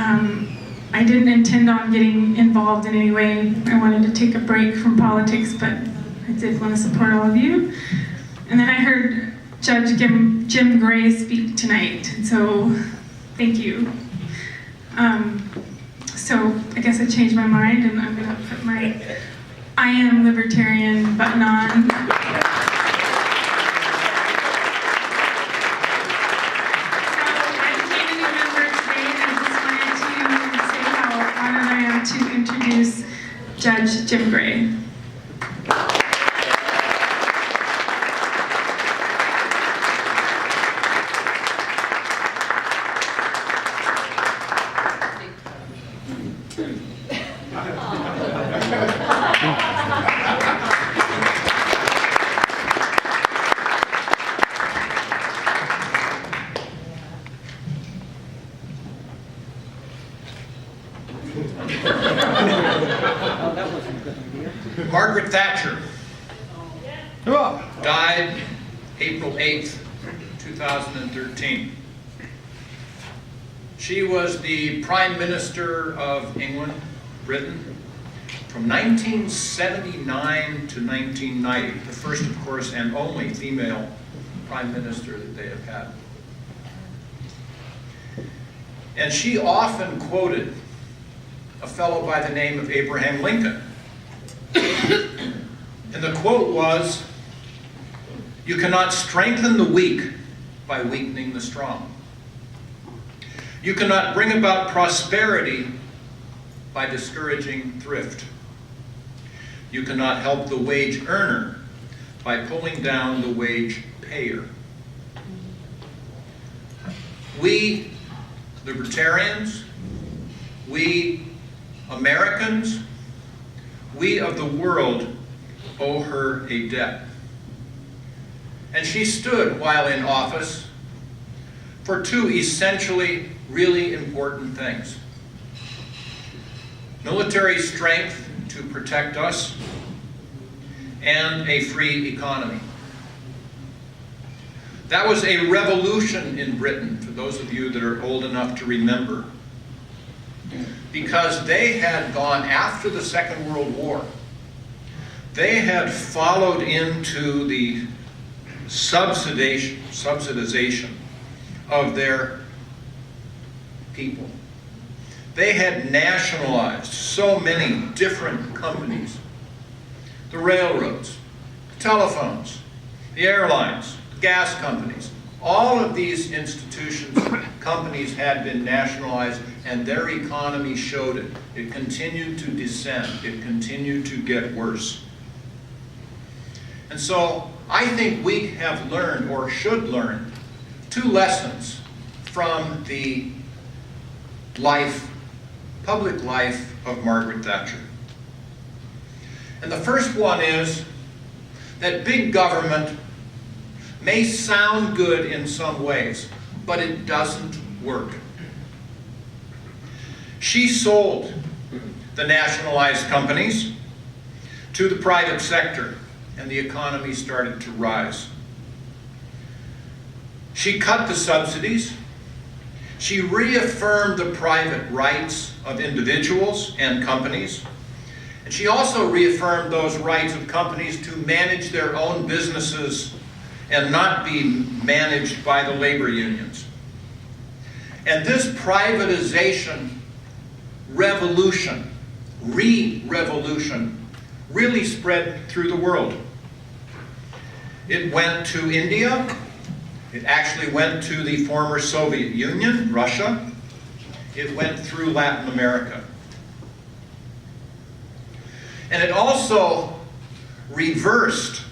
I didn't intend on getting involved in any way. I wanted to take a break from politics, but I did want to support all of you. And then I heard Judge Jim Gray speak tonight, and so thank you. So I guess I changed my mind, and I'm going to put my I am libertarian button on. To introduce Judge Jim Gray. Margaret Thatcher died April 8th, 2013. She was the Prime Minister of England, Britain, from 1979 to 1990, the first, of course, and only female Prime Minister that they have had. And she often quoted a fellow by the name of Abraham Lincoln. And the quote was, "You cannot strengthen the weak by weakening the strong. You cannot bring about prosperity by discouraging thrift. You cannot help the wage earner by pulling down the wage payer." We libertarians, we Americans, we of the world owe her a debt. And she stood, while in office, for two essentially really important things: military strength to protect us, and a free economy. That was a revolution in Britain, for those of you that are old enough to remember, because they had gone, after the Second World War, they had followed into the subsidization of their people. They had nationalized so many different companies: the railroads, the telephones, the airlines, the gas companies. All of these institutions, companies had been nationalized, and their economy showed it. It continued to descend. It continued to get worse. And so I think we have learned, or should learn, two lessons from the public life of Margaret Thatcher. And the first one is that big government may sound good in some ways, but it doesn't work. She sold the nationalized companies to the private sector, and the economy started to rise. She cut the subsidies. She reaffirmed the private rights of individuals and companies. And she also reaffirmed those rights of companies to manage their own businesses and not be managed by the labor unions. And this privatization revolution, re-revolution, really spread through the world. It went to India. It actually went to the former Soviet Union, Russia. It went through Latin America. And it also reversed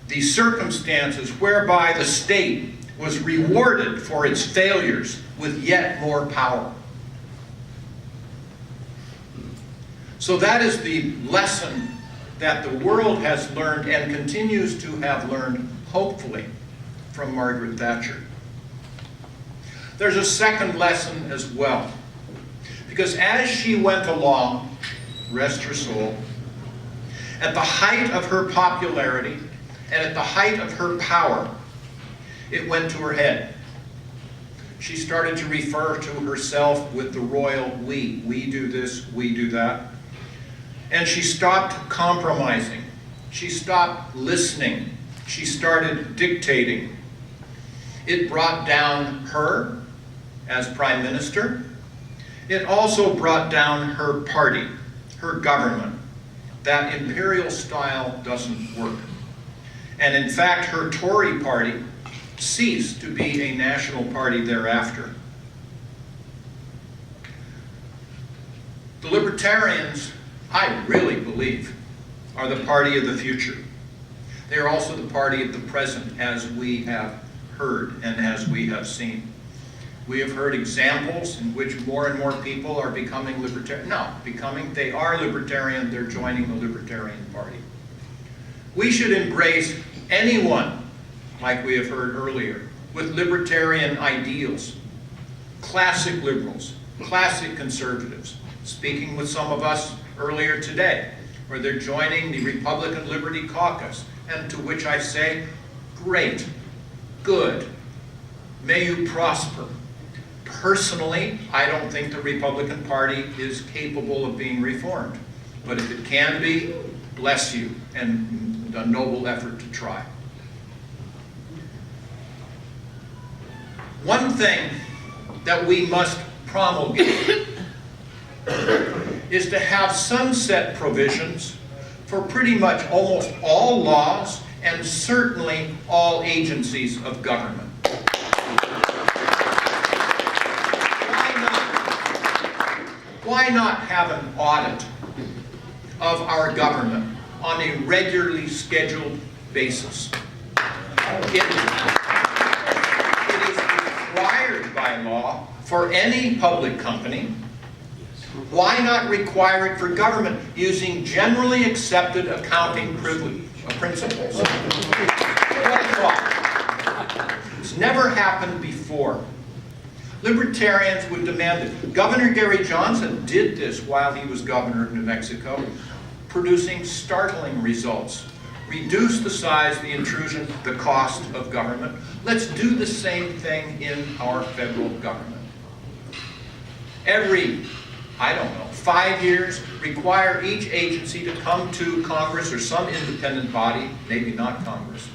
the circumstances whereby the state was rewarded for its failures with yet more power. So that is the lesson that the world has learned and continues to have learned, hopefully, from Margaret Thatcher. There's a second lesson as well. Because as she went along, rest her soul, at the height of her popularity and at the height of her power, it went to her head. She started to refer to herself with the royal we. We do this, we do that. And she stopped compromising. She stopped listening. She started dictating. It brought down her as Prime Minister. It also brought down her party, her government. That imperial style doesn't work. And in fact, her Tory party ceased to be a national party thereafter. The Libertarians, I really believe, are the party of the future. They are also the party of the present, as we have heard and as we have seen. We have heard examples in which more and more people are becoming libertarian. No, they are libertarian, they're joining the Libertarian Party. We should embrace anyone, like we have heard earlier, with libertarian ideals. Classic liberals, classic conservatives. Speaking with some of us earlier today, where they're joining the Republican Liberty Caucus, and to which I say, great, good, may you prosper. Personally, I don't think the Republican Party is capable of being reformed. But if it can be, bless you, and a noble effort to try. One thing that we must promulgate is to have sunset provisions for pretty much almost all laws and certainly all agencies of government. Why not have an audit of our government on a regularly scheduled basis? It is required by law for any public company. Why not require it for government using generally accepted accounting principles? What a thought. It's never happened before. Libertarians would demand it. Governor Gary Johnson did this while he was governor of New Mexico, producing startling results. Reduce the size, the intrusion, the cost of government. Let's do the same thing in our federal government. Every, 5 years, require each agency to come to Congress or some independent body, maybe not Congress,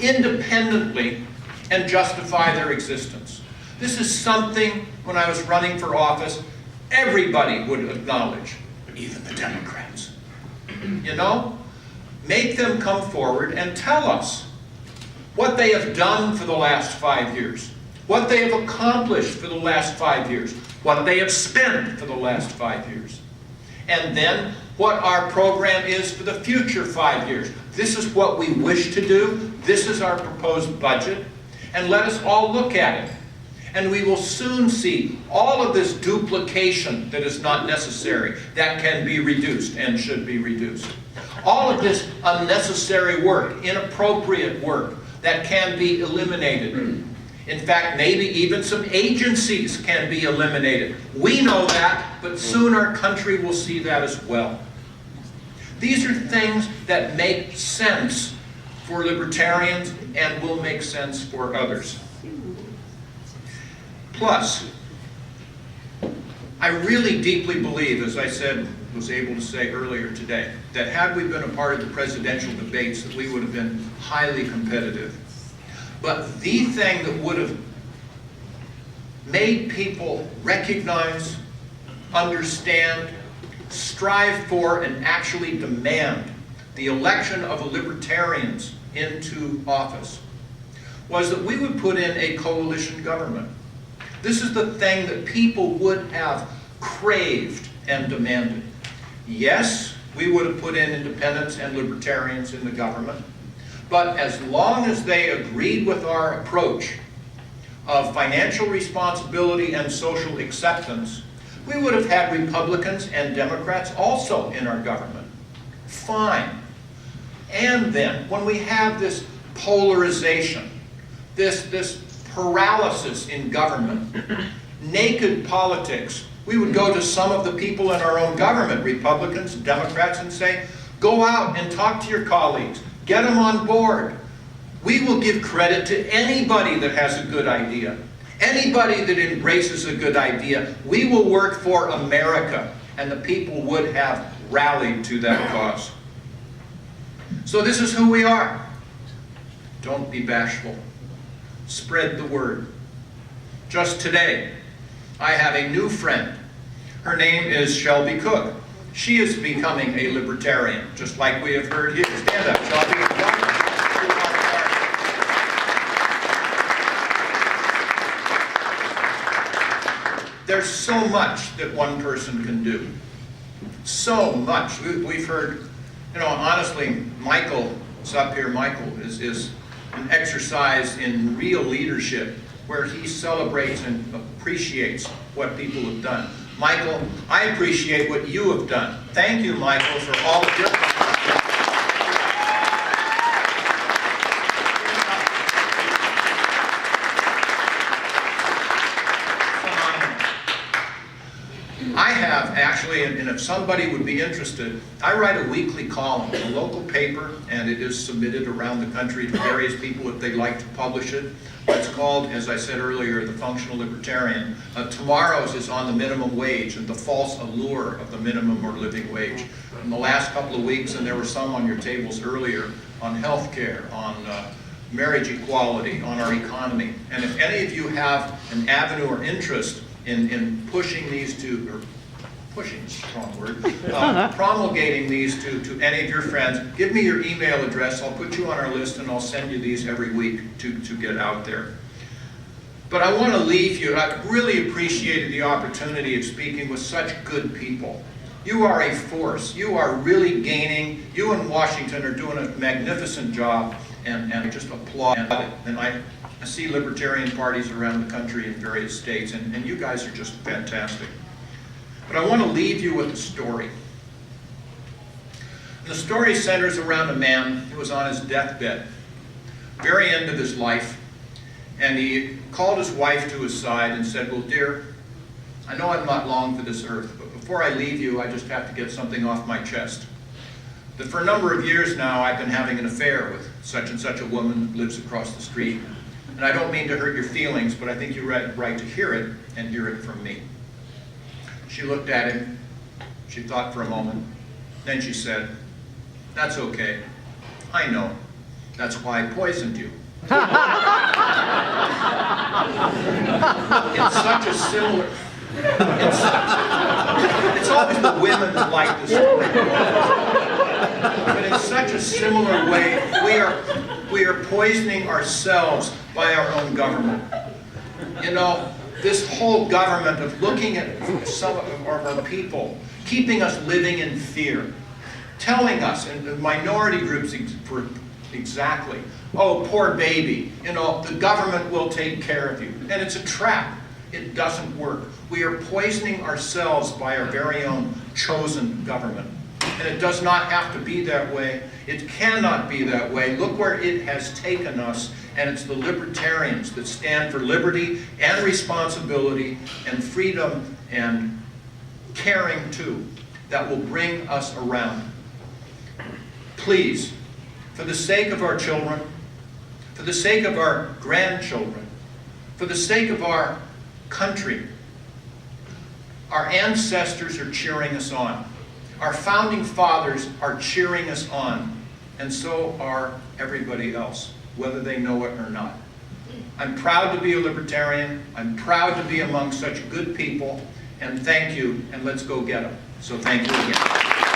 independently and justify their existence. This is something, when I was running for office, everybody would acknowledge, even the Democrats. You know, make them come forward and tell us what they have done for the last 5 years, what they have accomplished for the last 5 years, what they have spent for the last 5 years, and then what our program is for the future 5 years. This is what we wish to do. This is our proposed budget, and let us all look at it. And we will soon see all of this duplication that is not necessary, that can be reduced and should be reduced. All of this unnecessary work, inappropriate work, that can be eliminated. In fact, maybe even some agencies can be eliminated. We know that, but soon our country will see that as well. These are things that make sense for libertarians and will make sense for others. Plus, I really deeply believe, as I was able to say earlier today, that had we been a part of the presidential debates, that we would have been highly competitive. But the thing that would have made people recognize, understand, strive for, and actually demand the election of libertarians into office was that we would put in a coalition government. This is the thing that people would have craved and demanded. Yes, we would have put in independents and libertarians in the government, but as long as they agreed with our approach of financial responsibility and social acceptance, we would have had Republicans and Democrats also in our government. Fine. And then, when we have this polarization, this paralysis in government, naked politics, we would go to some of the people in our own government, Republicans, Democrats, and say, go out and talk to your colleagues, get them on board. We will give credit to anybody that has a good idea. Anybody that embraces a good idea, we will work for America, and the people would have rallied to that cause. So this is who we are. Don't be bashful. Spread the word. Just today, I have a new friend. Her name is Shelby Cook. She is becoming a libertarian, just like we have heard here. Stand up, Shelby. There's so much that one person can do. So much. We've heard, honestly, Michael, it's up here, Michael, is an exercise in real leadership where he celebrates and appreciates what people have done. Michael, I appreciate what you have done. Thank you, Michael, for all of your... I have actually, and if somebody would be interested, I write a weekly column in a local paper, and it is submitted around the country to various people if they'd like to publish it. It's called, as I said earlier, The Functional Libertarian. Tomorrow's is on the minimum wage and the false allure of the minimum or living wage. In the last couple of weeks, and there were some on your tables earlier, on health care, on marriage equality, on our economy. And if any of you have an avenue or interest in pushing these to, or pushing is the wrong word, promulgating these to any of your friends, give me your email address. I'll put you on our list and I'll send you these every week to get out there. But I want to leave you, I really appreciated the opportunity of speaking with such good people. You are a force. You are really gaining. You in Washington are doing a magnificent job, and I just applaud it. And I see libertarian parties around the country in various states, and you guys are just fantastic. But I want to leave you with a story. The story centers around a man who was on his deathbed, very end of his life, and he called his wife to his side and said, "Well, dear, I know I'm not long for this earth, but before I leave you, I just have to get something off my chest. That for a number of years now, I've been having an affair with such and such a woman that lives across the street. And I don't mean to hurt your feelings, but I think you're right to hear it, and hear it from me." She looked at him, she thought for a moment, then she said, "That's okay, I know, that's why I poisoned you." It's such a similar, it's always the women that like this story. But in such a similar way, we are poisoning ourselves by our own government. This whole government of looking at some of our people, keeping us living in fear, telling us, and the minority groups exactly, "Oh, poor baby, the government will take care of you." And it's a trap. It doesn't work. We are poisoning ourselves by our very own chosen government. And it does not have to be that way. It cannot be that way. Look where it has taken us, and it's the libertarians that stand for liberty and responsibility and freedom and caring too that will bring us around. Please, for the sake of our children, for the sake of our grandchildren, for the sake of our country, our ancestors are cheering us on. Our founding fathers are cheering us on, and so are everybody else, whether they know it or not. I'm proud to be a libertarian. I'm proud to be among such good people, and thank you, and let's go get them. So thank you again.